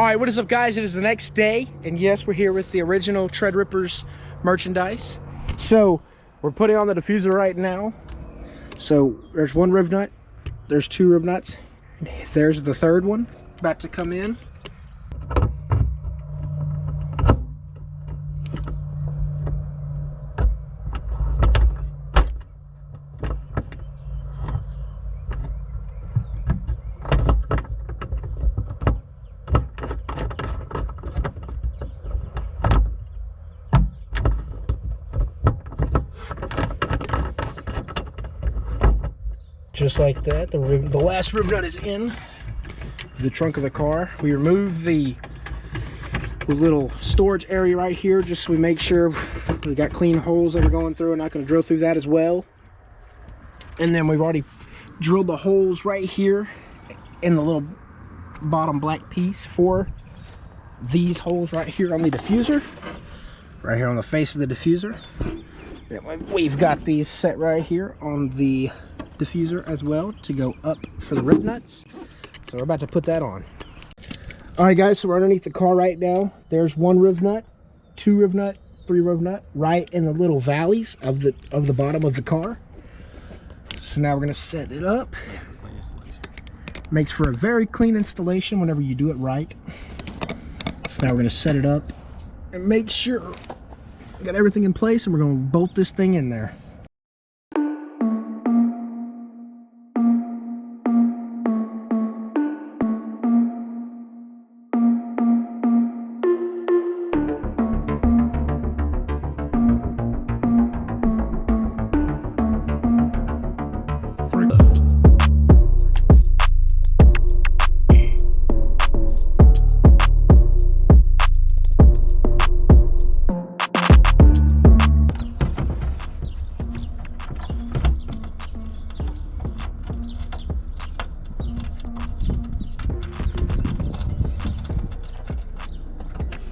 right, what is up, guys? It is the next day, and yes, we're here with the original TreadRipperz merchandise. So we're putting on the diffuser right now. So there's one rib nut, there's two rib nuts, there's the third one about to come in. Just like that, the last rib nut is in the trunk of the car. We removed the little storage area right here just so we make sure we got clean holes that we're going through. We're not going to drill through that as well. And then we've already drilled the holes right here in the little bottom black piece for these holes right here on the diffuser, right here on the face of the diffuser. And we've got these set right here on the diffuser as well to go up for the rib nuts. So we're about to put that on. All right, guys, so we're underneath the car right now. There's one rib nut, two rib nut, three rib nut right in the little valleys of the bottom of the car. So now we're going to set it up. Makes for a very clean installation whenever you do it right. So now we're going to set it up and make sure we got everything in place, and we're going to bolt this thing in there.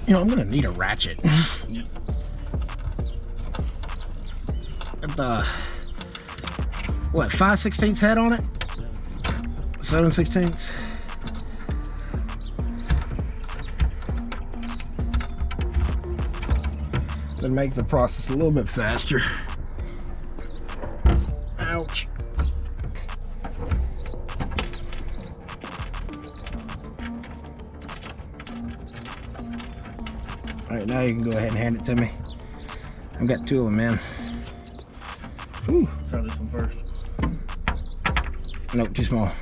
You know, I'm gonna need a ratchet. The what, 5/16 head on it? 7/16. To make the process a little bit faster. Ouch. All right, now you can go ahead and hand it to me. I've got two of them, man. Ooh. Try this one first. Nope, too small.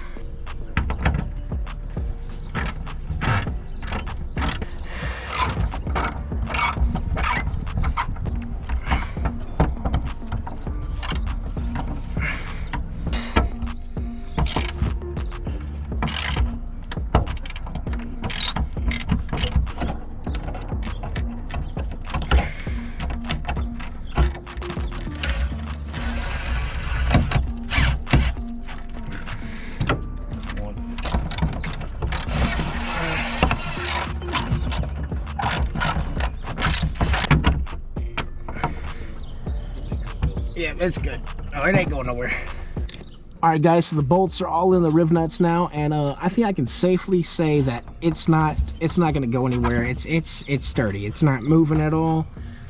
Yeah, it's good. Oh, it ain't going nowhere. All right, guys, so the bolts are all in the rib nuts now, and I think I can safely say that it's not going to go anywhere. It's sturdy. It's not moving at all.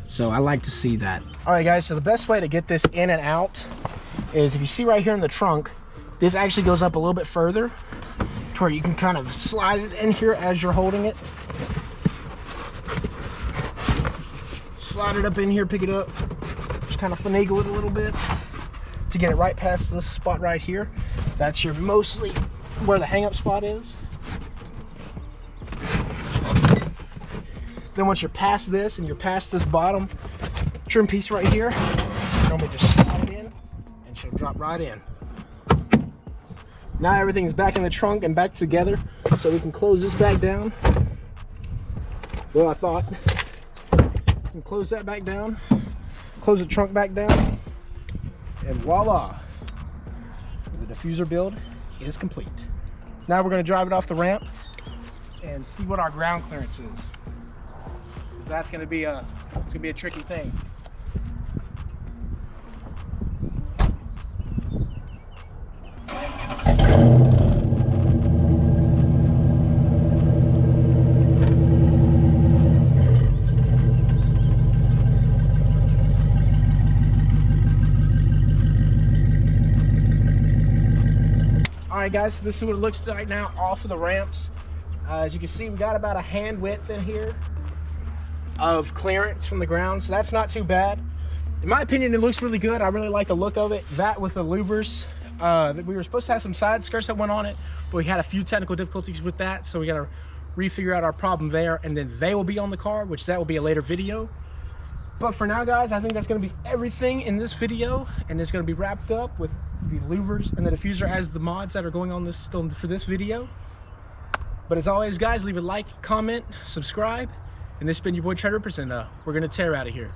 So I like to see that. All right, guys, so the best way to get this in and out is, if you see right here in the trunk, this actually goes up a little bit further to where you can kind of slide it in here as you're holding it. Slide it up in here, pick it up. Just kind of finagle it a little bit to get it right past this spot right here. That's your mostly where the hang-up spot is. Then once you're past this and you're past this bottom trim piece right here, normally just slide it in and she'll drop right in. Now everything's back in the trunk and back together, so we can close this back down. Well, I thought. And close that back down. Close the trunk back down, and voila, the diffuser build is complete. Now we're going to drive it off the ramp and see what our ground clearance is. That's going to be a tricky thing. right, guys, so this is what it looks like now off of the ramps. As you can see, we got about a hand width in here of clearance from the ground, so that's not too bad. In my opinion, it looks really good. I really like the look of it. That with the louvers, we were supposed to have some side skirts that went on it, but we had a few technical difficulties with that, so we got to refigure out our problem there, and then they will be on the car, which that will be a later video. But for now, guys, I think that's going to be everything in this video, and it's going to be wrapped up with the louvers and the diffuser as the mods that are going on this for this video. But as always, guys, leave a like, comment, subscribe, and this has been your boy TreadRipperz, and we're going to tear out of here.